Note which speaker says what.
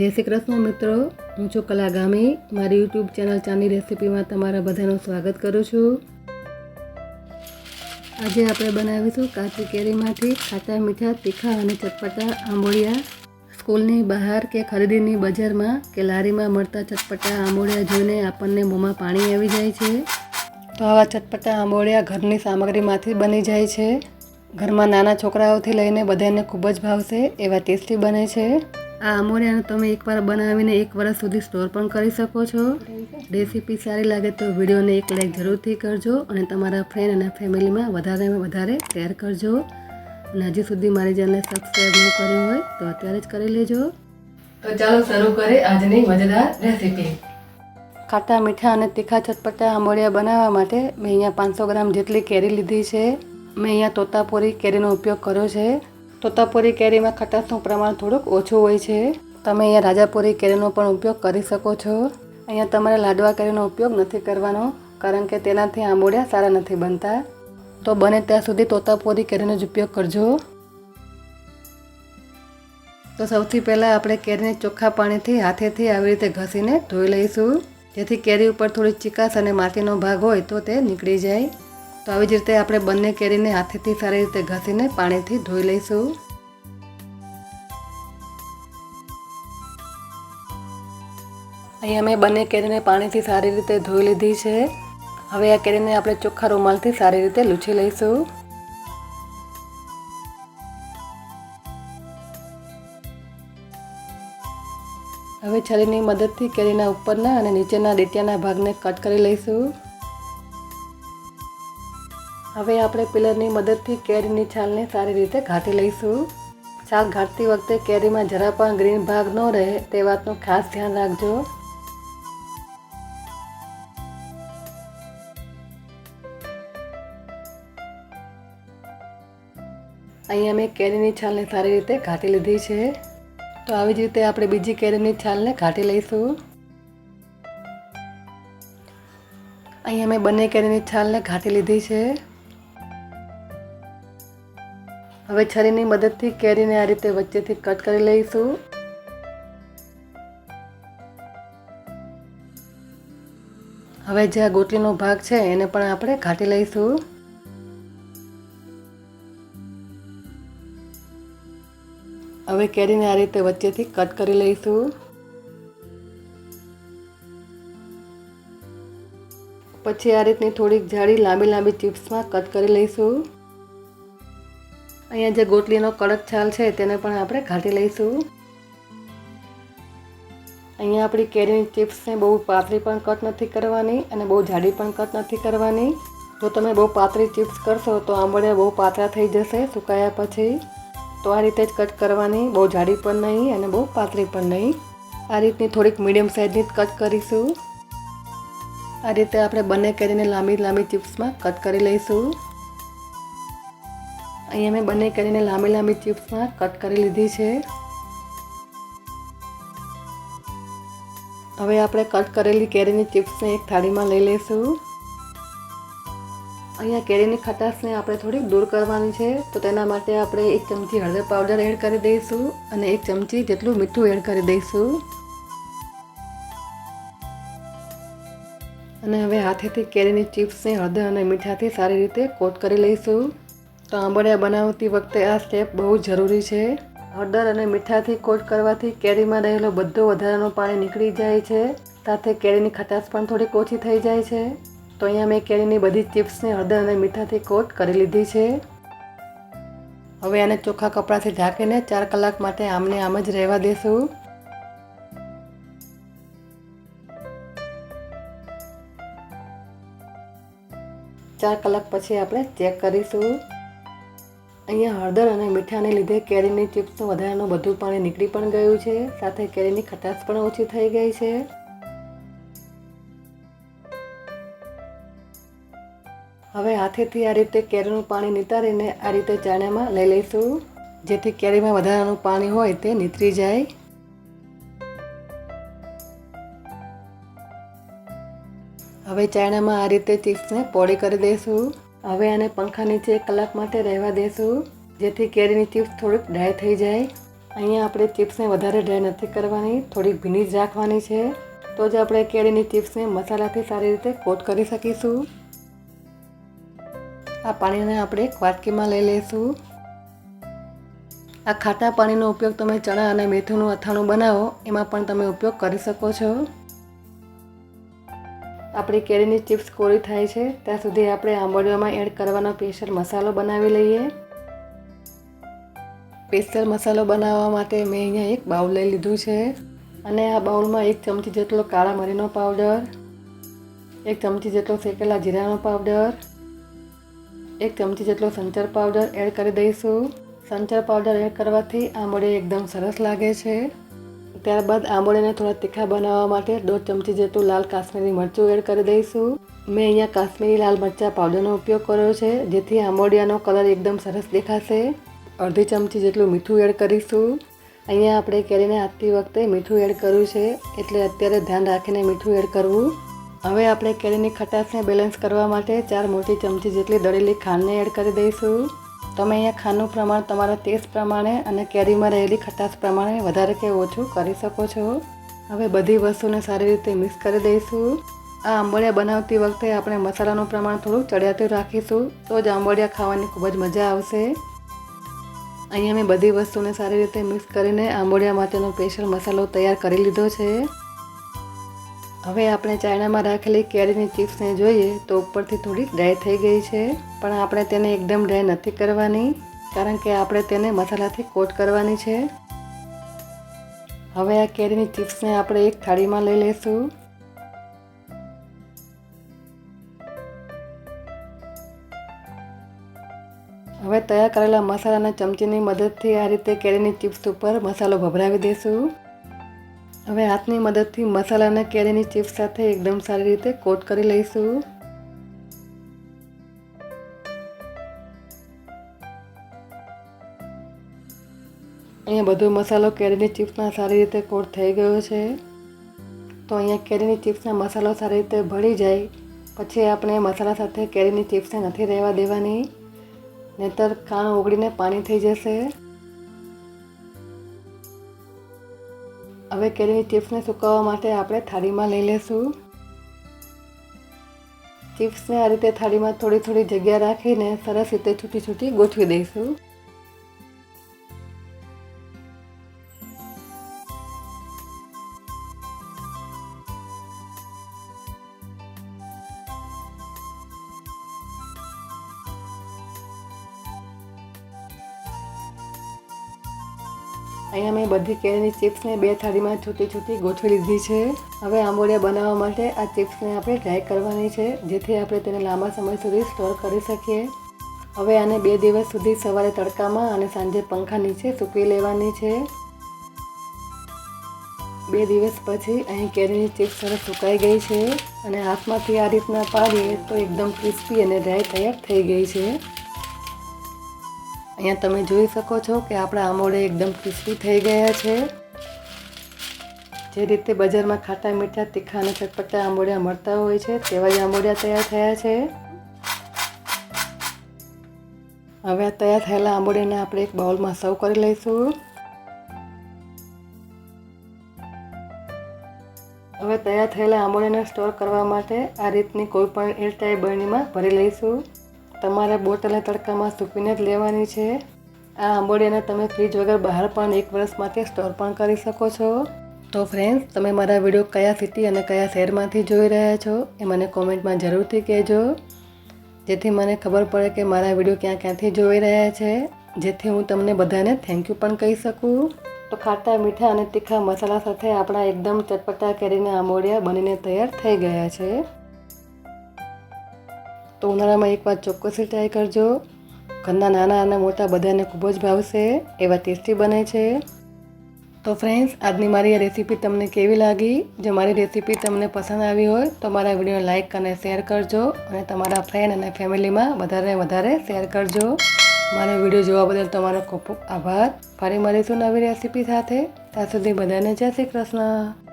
Speaker 1: જય શ્રી કૃષ્ણ મિત્રો, હું છું કલા ગામી. મારી યુટ્યુબ ચેનલ ચાની રેસીપીમાં તમારા બધાનું સ્વાગત કરું છું. આજે આપણે બનાવીશું કાચી કેરીમાંથી ખાટા મીઠા તીખા અને ચટપટા આંબોળિયા. સ્કૂલની બહાર કે ખરીદીની બજારમાં કે લારીમાં મળતા ચટપટા આંબોળિયા જોઈને આપણને મોંમાં પાણી આવી જાય છે. તો આવા ચટપટા આંબોળિયા ઘરની સામગ્રીમાંથી બની જાય છે. ઘરમાં નાના છોકરાઓથી લઈને બધાને ખૂબ જ ભાવશે એવા ટેસ્ટી બને છે. આ આંબોળિયાને તમે એકવાર બનાવીને 1 વર્ષ સુધી સ્ટોર પણ કરી શકો છો. રેસીપી સારી લાગે તો વિડીયોને એક લાઈક જરૂરથી કરજો અને તમારા ફ્રેન્ડ અને ફેમિલીમાં વધારે શેર કરજો. અને હજી સુધી મારી ચેનલને સબસ્ક્રાઈબ ન કરી હોય તો અત્યારે જ કરી લેજો. તો ચાલો શરૂ કરીએ આજની મજેદાર રેસીપી. ખાટા મીઠા અને તીખા ચટપટા આંબોળિયા બનાવવા માટે મેં અહીંયા 500 ગ્રામ જેટલી કેરી લીધી છે. મેં અહીંયા તોતાપુરી કેરીનો ઉપયોગ કર્યો છે. તોતાપુરી કેરીમાં ખટાશનું પ્રમાણ થોડુંક ઓછું હોય છે. તમે અહીંયા રાજાપુરી કેરીનો પણ ઉપયોગ કરી શકો છો. અહીંયા તમારે લાડવા કેરીનો ઉપયોગ નથી કરવાનો, કારણ કે તેનાથી આંબોળિયા સારા નથી બનતા. તો બને ત્યાં સુધી તોતાપુરી કેરીનો જ ઉપયોગ કરજો. તો સૌથી પહેલાં આપણે કેરીને ચોખ્ખા પાણીથી હાથેથી આવી રીતે ઘસીને ધોઈ લઈશું, જેથી કેરી ઉપર થોડી ચીકાશ અને માટીનો ભાગ હોય તો તે નીકળી જાય. તો આવી જ રીતે આપણે બંને કેરીને હાથેથી સારી રીતે ઘસીને પાણીથી ધોઈ લઈશું. અહીંયા મેં બંને કેરીને પાણીથી સારી રીતે ધોઈ લીધી છે. હવે આ કેરીને આપણે ચોખ્ખા રૂમાલથી સારી રીતે લૂછી લઈશું. હવે છરીની મદદથી કેરીના ઉપરના અને નીચેના ડેટિયાના ભાગને કટ કરી લઈશું. હવે આપણે પિલરની મદદથી કેરીની છાલને સારી રીતે ઘાટી લઈશું. છાલ ઘાટતી વખતે કેરીમાં જરા પણ ગ્રીન ભાગ ન રહે તે વાતનું ખાસ ધ્યાન રાખજો. અહીંયા મેં કેરીની છાલને સારી રીતે ઘાટી લીધી છે. તો આવી જ રીતે આપણે બીજી કેરીની છાલને ઘાટી લઈશું. અહીંયા મેં બંને કેરીની છાલને ઘાટી લીધી છે. હવે છરીની મદદથી કેરીને આ રીતે વચ્ચેથી કટ કરી લઈશું. હવે જે આ ગોટલીનો ભાગ છે એને પણ આપણે ઘાટી લઈશું. હવે કેરીને આ રીતે વચ્ચેથી કટ કરી લઈશું. પછી આ રીતની થોડીક જાડી લાંબી ચિપ્સમાં કટ કરી લઈશું. અહીંયા જે ગોટલીનો કડક છાલ છે તેને પણ આપણે ઘાટી લઈશું. અહીંયા આપણી કેરીની ચિપ્સને બહુ પાતળી પણ કટ નથી કરવાની અને બહુ જાડી પણ કટ નથી કરવાની. જો તમે બહુ પાતળી ચિપ્સ કરશો તો આંબોળિયા બહુ પાતળા થઈ જશે સુકાયા પછી. તો આ રીતે જ કટ કરવાની, બહુ જાડી પણ નહીં અને બહુ પાતળી પણ નહીં. આ રીતની થોડીક મીડિયમ સાઇઝની જ કટ કરીશું. આ રીતે આપણે બંને કેરીને લાંબી ચિપ્સમાં કટ કરી લઈશું. અહીંયા મેં બંને કેરીને લાંબી ચિપ્સમાં કટ કરી લીધી છે. હવે આપણે કટ કરેલી કેરીની ચિપ્સને એક થાળીમાં લઈ લઈશું. અહીંયા કેરીની ખટાશને આપણે થોડીક દૂર કરવાની છે, તો તેના માટે આપણે 1 ચમચી હળદર પાવડર એડ કરી દઈશું અને 1 ચમચી જેટલું મીઠું એડ કરી દઈશું. અને હવે હાથેથી કેરીની ચિપ્સને હળદર અને મીઠાથી સારી રીતે કોટ કરી લઈશું. તો આંબોળિયા બનાવતી વખતે આ સ્ટેપ બહુ જરૂરી છે. હળદર અને મીઠાથી કોટ કરવાથી કેરીમાં રહેલો બધો વધારાનું પાણી નીકળી જાય છે, સાથે કેરીની ખટાશ પણ થોડીક ઓછી થઈ જાય છે. તો અહીંયા મેં કેરીની બધી ચિપ્સને હળદર અને મીઠાથી કોટ કરી લીધી છે. હવે આને ચોખ્ખા કપડાથી ઢાંકીને 4 કલાક માટે આમને આમ જ રહેવા દેશું. ચાર કલાક પછી આપણે ચેક કરીશું. અહીંયા હળદર અને મીઠાને લીધે કેરીની ચિપ્સનું વધારાનું બધું પાણી નીકળી પણ ગયું છે, સાથે કેરીની ખટાશ પણ ઓછી થઈ ગઈ છે. હવે હાથેથી આ રીતે કેરીનું પાણી નિતારીને આ રીતે ચાળણીમાં લઈ લઈશું, જેથી કેરીમાં વધારાનું પાણી હોય તે નીતરી જાય. હવે ચાળણીમાં આ રીતે ચિપ્સને પોળી કરી દઈશું. હવે આને પંખા નીચે 1 કલાક માટે રહેવા દેશું, જેથી કેરીની ચિપ્સ થોડીક ડ્રાય થઈ જાય. અહીંયા આપણે ચિપ્સને વધારે ડ્રાય નથી કરવાની, થોડીક ભીની જ રાખવાની છે, તો જ આપણે કેરીની ચિપ્સને મસાલાથી સારી રીતે કોટ કરી શકીશું. આ પાણીને આપણે એક વાટકીમાં લઈ લઈશું. આ ખાટા પાણીનો ઉપયોગ તમે ચણા અને મેથીનું અથાણું બનાવો એમાં પણ તમે ઉપયોગ કરી શકો છો. આપણી કેરીની ચિપ્સ કોરી થાય છે ત્યાં સુધી આપણે આંબોળીઓમાં એડ કરવાનો સ્પેશિયલ મસાલો બનાવી લઈએ. સ્પેશિયલ મસાલો બનાવવા માટે મેં અહીંયા એક બાઉલ લઈ લીધું છે અને આ બાઉલમાં 1 ચમચી જેટલો કાળા મરીનો પાવડર, 1 ચમચી જેટલો શેકેલા જીરાનો પાવડર, 1 ચમચી જેટલો સંચર પાવડર એડ કરી દઈશું. સંચર પાવડર એડ કરવાથી આંબોળી એકદમ સરસ લાગે છે. ત્યારબાદ આંબોળીને થોડા તીખા બનાવવા માટે 1.5 ચમચી જેટલું લાલ કાશ્મીરી મરચું એડ કરી દઈશું. મેં અહીંયા કાશ્મીરી લાલ મરચાં પાવડરનો ઉપયોગ કર્યો છે જેથી આંબોળિયાનો કલર એકદમ સરસ દેખાશે. 1/2 ચમચી જેટલું મીઠું એડ કરીશું. અહીંયા આપણે કેરીને આપતી વખતે મીઠું એડ કર્યું છે એટલે અત્યારે ધ્યાન રાખીને મીઠું એડ કરવું. હવે આપણે કેરીની ખટાશને બેલેન્સ કરવા માટે 4 મોટી ચમચી જેટલી દળેલી ખાંડને એડ કરી દઈશું. તમે અહીંયા ખાંડનું પ્રમાણ તમારા ટેસ્ટ પ્રમાણે અને કેરીમાં રહેલી ખટાશ પ્રમાણે વધારે કે ઓછું કરી શકો છો. હવે બધી વસ્તુને સારી રીતે મિક્સ કરી દઈશું. આ આંબોળિયા બનાવતી વખતે આપણે મસાલાનું પ્રમાણ થોડું ચડિયાતું રાખીશું તો જ આંબોળિયા ખાવાની ખૂબ જ મજા આવશે. અહીંયા મેં બધી વસ્તુને સારી રીતે મિક્સ કરીને આંબોળિયા માટેનો સ્પેશિયલ મસાલો તૈયાર કરી લીધો છે. હવે આપણે ચાયણામાં રાખેલી કેરીની ચિપ્સને જોઈએ તો ઉપરથી થોડી ડ્રાય થઈ ગઈ છે, પણ આપણે તેને એકદમ ડ્રાય નથી કરવાની કારણ કે આપણે તેને મસાલાથી કોટ કરવાની છે. હવે આ કેરીની ચિપ્સને આપણે એક થાળીમાં લઈ લઈશું. હવે તૈયાર કરેલા મસાલાના ચમચીની મદદથી આ રીતે કેરીની ચિપ્સ ઉપર મસાલો ભભરાવી દઈશું. હવે હાથની મદદથી મસાલાને કેરીની ચિપ્સ સાથે એકદમ સારી રીતે કોટ કરી લઈશું. અહીંયા બધો મસાલો કેરીની ચિપ્સમાં સારી રીતે કોટ થઈ ગયો છે. તો અહીંયા કેરીની ચિપ્સનો મસાલો સારી રીતે ભળી જાય પછી આપણે મસાલા સાથે કેરીની ચિપ્સને નથી રહેવા દેવાની, નહીંતર ખાંડ ઓગળીને પાણી થઈ જશે. હવે કેરીની ચિપ્સને સુકવવા માટે આપણે થાળીમાં લઈ લઈશું. ચિપ્સને આ રીતે થાળીમાં થોડી થોડી જગ્યા રાખીને સરસ રીતે છૂટી છૂટી ગોઠવી દઈશું. અહીંયા મેં બધી કેરીની ચિપ્સને 2 થાળીમાં છૂટી છૂટી ગોઠવી લીધી છે. હવે આંબોળિયા બનાવવા માટે આ ચિપ્સને આપણે ડ્રાય કરવાની છે જેથી આપણે તેને લાંબા સમય સુધી સ્ટોર કરી શકીએ. હવે આને 2 દિવસ સુધી સવારે તડકામાં અને સાંજે પંખા નીચે સૂકવી લેવાની છે. 2 દિવસ પછી અહીં કેરીની ચિપ્સ સરસ સુકાઈ ગઈ છે અને હાથમાંથી આ રીતના પાડીએ તો એકદમ ક્રિસ્પી અને ડ્રાય તૈયાર થઈ ગઈ છે. અહીંયા તમે જોઈ શકો છો કે આપણા આંબોળિયા એકદમ ક્રિસ્પી થઈ ગયા છે. જે રીતે બજારમાં ખાટા મીઠા તીખા અને ચટપટા આંબોળિયા મળતા હોય છે તેવા જ આંબોળિયા તૈયાર થયા છે. હવે આ તૈયાર થયેલા આંબોળિયાને આપણે એક બાઉલમાં સર્વ કરી લઈશું. હવે તૈયાર થયેલા આંબોળિયાને સ્ટોર કરવા માટે આ રીતની કોઈ પણ એરટાઈટ બરણીમાં ભરી લઈશું. તમારે બોટલે તડકામાં સૂકવીને જ લેવાની છે. આ આંબોળિયાને તમે ફ્રીજ વગર બહાર પણ 1 વર્ષ માટે સ્ટોર પણ કરી શકો છો. તો ફ્રેન્ડ્સ, તમે મારા વિડીયો કયા સિટી અને કયા શહેરમાંથી જોઈ રહ્યા છો એ મને કોમેન્ટમાં જરૂરથી કહેજો, જેથી મને ખબર પડે કે મારા વિડીયો ક્યાં ક્યાંથી જોઈ રહ્યા છે, જેથી હું તમને બધાને થેન્ક યુ પણ કહી શકું. તો ખાટા મીઠા અને તીખા મસાલા સાથે આપણા એકદમ ચટપટા કેરીના આંબોળિયા બનીને તૈયાર થઈ ગયા છે. તો ઉનાળામાં એકવાર ચોક્કસથી ટ્રાય કરજો. ઘરના નાના અને મોટા બધાને ખૂબ જ ભાવશે, એવા ટેસ્ટી બને છે. તો ફ્રેન્ડ્સ, આજની મારી આ રેસીપી તમને કેવી લાગી? જો મારી રેસીપી તમને પસંદ આવી હોય તો મારા વિડીયો લાઇક અને શેર કરજો અને તમારા ફ્રેન્ડ અને ફેમિલીમાં વધારે શેર કરજો. મારો વિડીયો જોવા બદલ તમારો ખૂબ ખૂબ આભાર. ફરી મળીશું નવી રેસીપી સાથે. ત્યાં સુધી બધાને જય શ્રી કૃષ્ણ.